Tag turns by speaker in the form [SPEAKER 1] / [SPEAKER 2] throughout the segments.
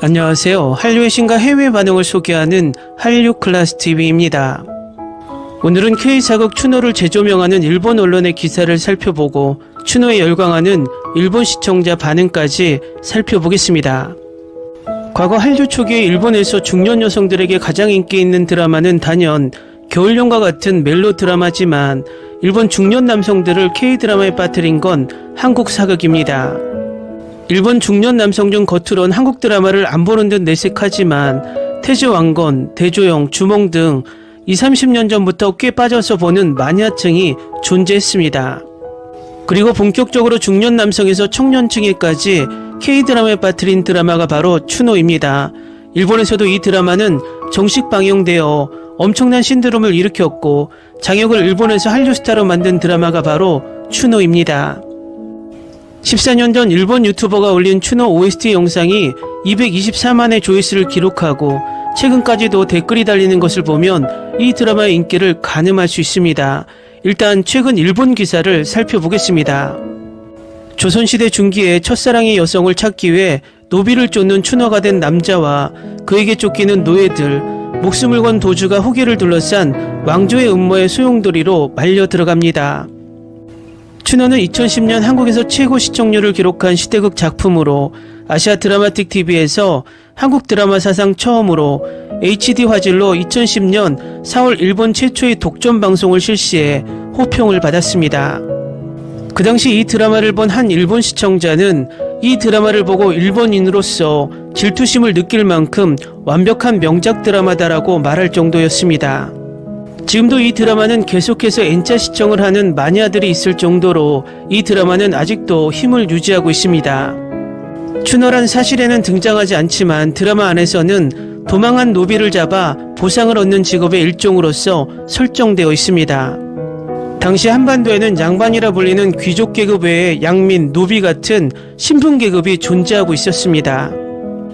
[SPEAKER 1] 안녕하세요. 한류의 신과 해외 반응을 소개하는 한류클래스TV입니다. 오늘은 K사극 추노를 재조명하는 일본 언론의 기사를 살펴보고 추노에 열광하는 일본 시청자 반응까지 살펴보겠습니다. 과거 한류 초기에 일본에서 중년 여성들에게 가장 인기 있는 드라마는 단연 겨울연가 같은 멜로 드라마지만 일본 중년 남성들을 K드라마에 빠뜨린 건 한국 사극입니다. 일본 중년 남성 중 겉으론 한국 드라마를 안 보는 듯 내색하지만 태조왕건, 대조영, 주몽 등 20-30년 전부터 꽤 빠져서 보는 마니아층이 존재했습니다. 그리고 본격적으로 중년 남성에서 청년층에까지 K드라마에 빠뜨린 드라마가 바로 추노입니다. 일본에서도 이 드라마는 정식 방영되어 엄청난 신드롬을 일으켰고 장혁을 일본에서 한류 스타로 만든 드라마가 바로 추노입니다. 14년 전 일본 유튜버가 올린 추노 OST 영상이 224만의 조회수를 기록하고 최근까지도 댓글이 달리는 것을 보면 이 드라마의 인기를 가늠할 수 있습니다. 일단 최근 일본 기사를 살펴보겠습니다. 조선시대 중기에 첫사랑의 여성을 찾기 위해 노비를 쫓는 추노가 된 남자와 그에게 쫓기는 노예들, 목숨을 건 도주가 후계를 둘러싼 왕조의 음모의 소용돌이로 말려 들어갑니다. 추노는 2010년 한국에서 최고 시청률을 기록한 시대극 작품으로 아시아 드라마틱 TV에서 한국 드라마 사상 처음으로 HD 화질로 2010년 4월 일본 최초의 독점 방송을 실시해 호평을 받았습니다. 그 당시 이 드라마를 본 한 일본 시청자는 이 드라마를 보고 일본인으로서 질투심을 느낄 만큼 완벽한 명작 드라마다라고 말할 정도였습니다. 지금도 이 드라마는 계속해서 N자 시청을 하는 마니아들이 있을 정도로 이 드라마는 아직도 힘을 유지하고 있습니다. 추노란 사실에는 등장하지 않지만 드라마 안에서는 도망한 노비를 잡아 보상을 얻는 직업의 일종으로서 설정되어 있습니다. 당시 한반도에는 양반이라 불리는 귀족 계급 외에 양민, 노비 같은 신분 계급이 존재하고 있었습니다.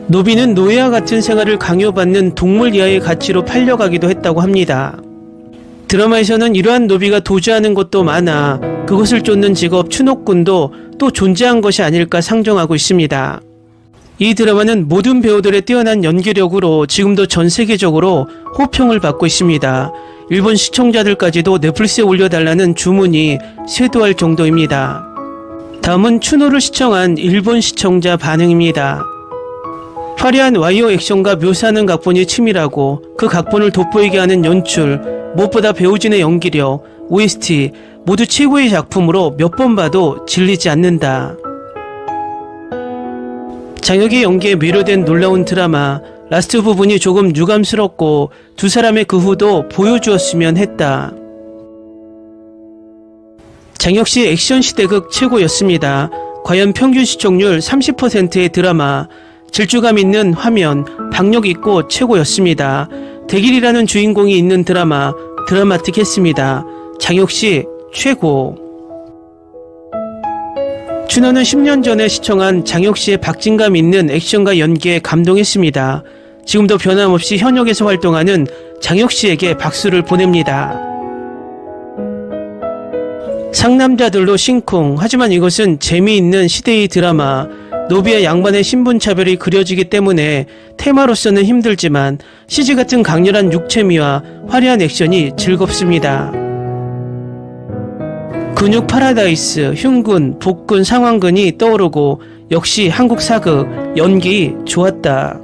[SPEAKER 1] 노비는 노예와 같은 생활을 강요받는 동물 이하의 가치로 팔려가기도 했다고 합니다. 드라마에서는 이러한 노비가 도주하는 것도 많아 그것을 쫓는 직업 추노꾼도 또 존재한 것이 아닐까 상정하고 있습니다. 이 드라마는 모든 배우들의 뛰어난 연기력으로 지금도 전 세계적으로 호평을 받고 있습니다. 일본 시청자들까지도 넷플릭스에 올려달라는 주문이 쇄도할 정도입니다. 다음은 추노를 시청한 일본 시청자 반응입니다. 화려한 와이어 액션과 묘사하는 각본이 치밀하고 그 각본을 돋보이게 하는 연출, 무엇보다 배우진의 연기력, OST 모두 최고의 작품으로 몇 번 봐도 질리지 않는다. 장혁의 연기에 매료된 놀라운 드라마, 라스트 부분이 조금 유감스럽고 두 사람의 그 후도 보여주었으면 했다. 장혁씨 액션 시대극 최고였습니다. 과연 평균 시청률 30%의 드라마, 질주감 있는 화면, 박력 있고 최고였습니다. 대길이라는 주인공이 있는 드라마, 드라마틱했습니다. 장혁씨 최고. 추노는 10년 전에 시청한 장혁씨의 박진감 있는 액션과 연기에 감동했습니다. 지금도 변함없이 현역에서 활동하는 장혁씨에게 박수를 보냅니다. 상남자들로 심쿵. 하지만 이것은 재미있는 시대의 드라마, 노비와 양반의 신분차별이 그려지기 때문에 테마로서는 힘들지만 CG 같은 강렬한 육체미와 화려한 액션이 즐겁습니다. 근육 파라다이스, 흉근, 복근, 상완근이 떠오르고 역시 한국 사극, 연기 좋았다.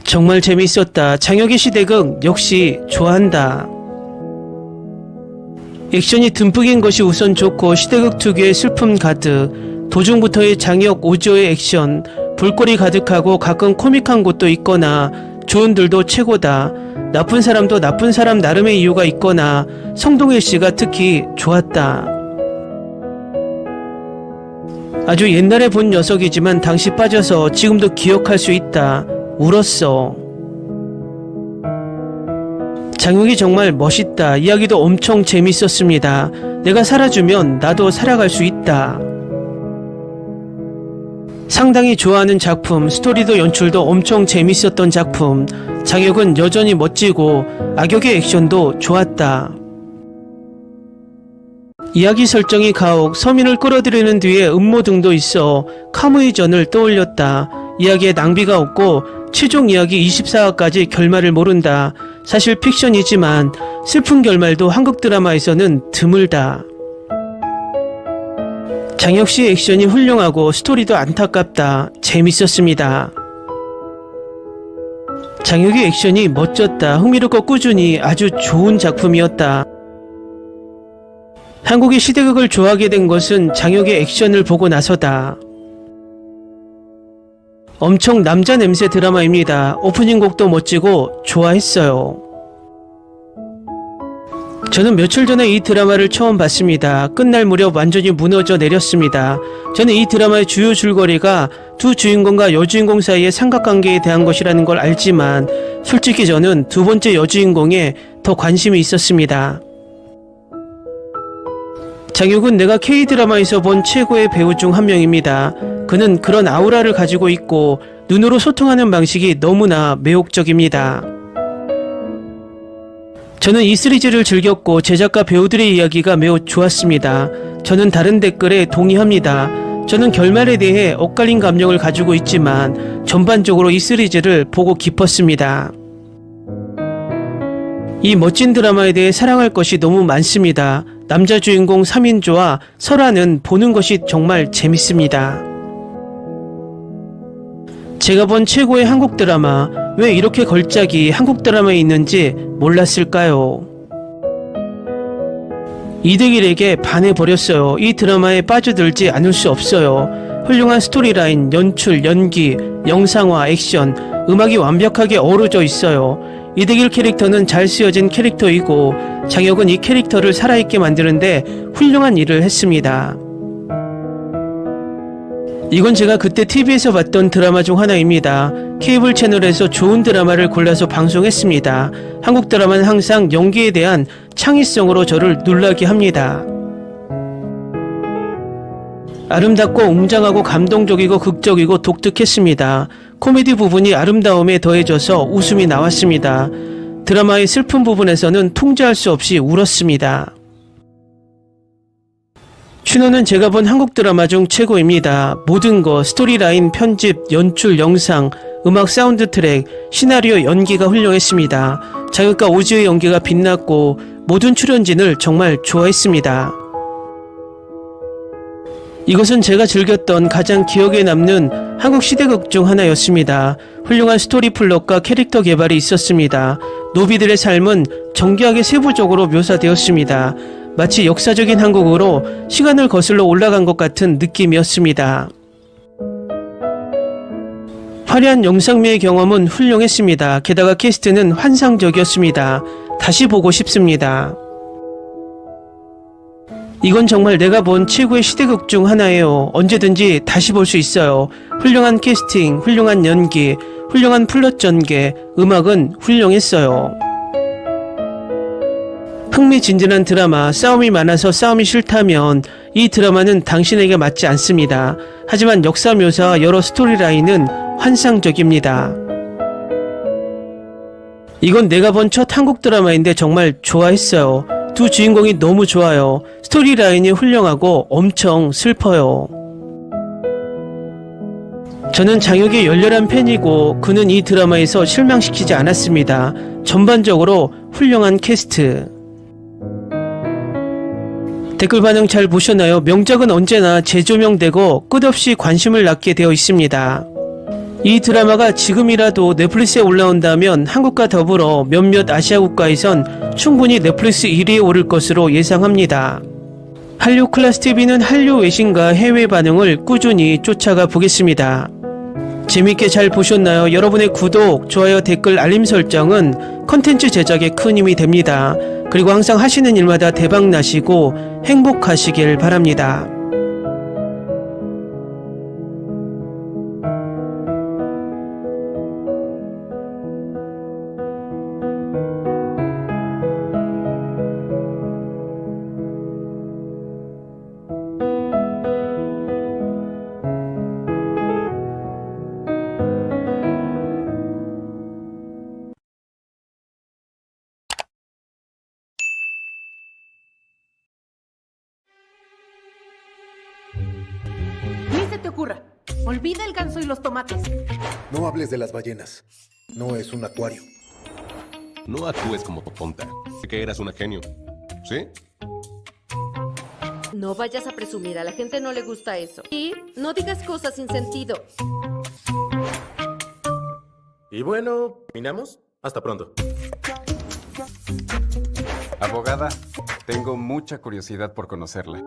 [SPEAKER 1] 정말 재미있었다. 장혁의 시대극 역시 좋아한다. 액션이 듬뿍인 것이 우선 좋고 시대극 특유의 슬픔 가득, 도중부터의 장혁 오조의 액션, 볼거리 가득하고 가끔 코믹한 곳도 있거나 조연들도 최고다. 나쁜 사람도 나쁜 사람 나름의 이유가 있거나 성동일씨가 특히 좋았다. 아주 옛날에 본 녀석이지만 당시 빠져서 지금도 기억할 수 있다. 울었어. 장혁이 정말 멋있다. 이야기도 엄청 재밌었습니다. 내가 살아주면 나도 살아갈 수 있다. 상당히 좋아하는 작품, 스토리도 연출도 엄청 재밌었던 작품. 장혁은 여전히 멋지고 악역의 액션도 좋았다. 이야기 설정이 가혹, 서민을 끌어들이는 뒤에 음모 등도 있어 카무이 전을 떠올렸다. 이야기에 낭비가 없고 최종 이야기 24화까지 결말을 모른다. 사실 픽션이지만 슬픈 결말도 한국 드라마에서는 드물다. 장혁 씨의 액션이 훌륭하고 스토리도 안타깝다. 재밌었습니다. 장혁의 액션이 멋졌다. 흥미롭고 꾸준히 아주 좋은 작품이었다. 한국의 시대극을 좋아하게 된 것은 장혁의 액션을 보고 나서다. 엄청 남자 냄새 드라마입니다. 오프닝 곡도 멋지고 좋아했어요. 저는 며칠 전에 이 드라마를 처음 봤습니다. 끝날 무렵 완전히 무너져 내렸습니다. 저는 이 드라마의 주요 줄거리가 두 주인공과 여주인공 사이의 삼각관계에 대한 것이라는 걸 알지만 솔직히 저는 두 번째 여주인공에 더 관심이 있었습니다. 장혁은 내가 K드라마에서 본 최고의 배우 중 한 명입니다. 그는 그런 아우라를 가지고 있고 눈으로 소통하는 방식이 너무나 매혹적입니다. 저는 이 시리즈를 즐겼고 제작과 배우들의 이야기가 매우 좋았습니다. 저는 다른 댓글에 동의합니다. 저는 결말에 대해 엇갈린 감정을 가지고 있지만 전반적으로 이 시리즈를 보고 깊었습니다. 이 멋진 드라마에 대해 사랑할 것이 너무 많습니다. 남자 주인공 3인조와 설아는 보는 것이 정말 재밌습니다. 제가 본 최고의 한국 드라마, 왜 이렇게 걸작이 한국 드라마에 있는지 몰랐을까요? 이득일에게 반해버렸어요. 이 드라마에 빠져들지 않을 수 없어요. 훌륭한 스토리라인, 연출, 연기, 영상화, 액션, 음악이 완벽하게 어우러져 있어요. 이득일 캐릭터는 잘 쓰여진 캐릭터이고 장혁은 이 캐릭터를 살아있게 만드는데 훌륭한 일을 했습니다. 이건 제가 그때 TV에서 봤던 드라마 중 하나입니다. 케이블 채널에서 좋은 드라마를 골라서 방송했습니다. 한국 드라마는 항상 연기에 대한 창의성으로 저를 놀라게 합니다. 아름답고 웅장하고 감동적이고 극적이고 독특했습니다. 코미디 부분이 아름다움에 더해져서 웃음이 나왔습니다. 드라마의 슬픈 부분에서는 통제할 수 없이 울었습니다. 추노는 제가 본 한국 드라마 중 최고입니다. 모든 거, 스토리라인, 편집, 연출, 영상, 음악, 사운드 트랙, 시나리오, 연기가 훌륭했습니다. 장혁과 오지의 연기가 빛났고 모든 출연진을 정말 좋아했습니다. 이것은 제가 즐겼던 가장 기억에 남는 한국 시대극 중 하나였습니다. 훌륭한 스토리 플롯과 캐릭터 개발이 있었습니다. 노비들의 삶은 정교하게 세부적으로 묘사되었습니다. 마치 역사적인 한국으로 시간을 거슬러 올라간 것 같은 느낌이었습니다. 화려한 영상미의 경험은 훌륭했습니다. 게다가 캐스트는 환상적이었습니다. 다시 보고 싶습니다. 이건 정말 내가 본 최고의 시대극 중 하나예요. 언제든지 다시 볼 수 있어요. 훌륭한 캐스팅, 훌륭한 연기, 훌륭한 플롯 전개, 음악은 훌륭했어요. 흥미진진한 드라마, 싸움이 많아서 싸움이 싫다면 이 드라마는 당신에게 맞지 않습니다. 하지만 역사 묘사와 여러 스토리라인은 환상적입니다. 이건 내가 본 첫 한국 드라마인데 정말 좋아했어요. 두 주인공이 너무 좋아요. 스토리라인이 훌륭하고 엄청 슬퍼요. 저는 장혁의 열렬한 팬이고 그는 이 드라마에서 실망시키지 않았습니다. 전반적으로 훌륭한 캐스트. 댓글 반응 잘 보셨나요? 명작은 언제나 재조명되고 끝없이 관심을 낳게 되어 있습니다. 이 드라마가 지금이라도 넷플릭스에 올라온다면 한국과 더불어 몇몇 아시아 국가에선 충분히 넷플릭스 1위에 오를 것으로 예상합니다. 한류 클래스TV는 한류 외신과 해외 반응을 꾸준히 쫓아가 보겠습니다. 재밌게 잘 보셨나요? 여러분의 구독, 좋아요, 댓글, 알림 설정은 컨텐츠 제작에 큰 힘이 됩니다. 그리고 항상 하시는 일마다 대박 나시고 행복하시길 바랍니다.
[SPEAKER 2] Olvida el ganso y los tomates.
[SPEAKER 3] No hables de las ballenas. No es un acuario.
[SPEAKER 4] No actúes como tonta. Que eras una genio. ¿Sí?
[SPEAKER 5] No vayas a presumir, a la gente no le gusta eso. Y no digas cosas sin sentido.
[SPEAKER 6] Y bueno, ¿terminamos? Hasta pronto.
[SPEAKER 7] Abogada, tengo mucha curiosidad por conocerla.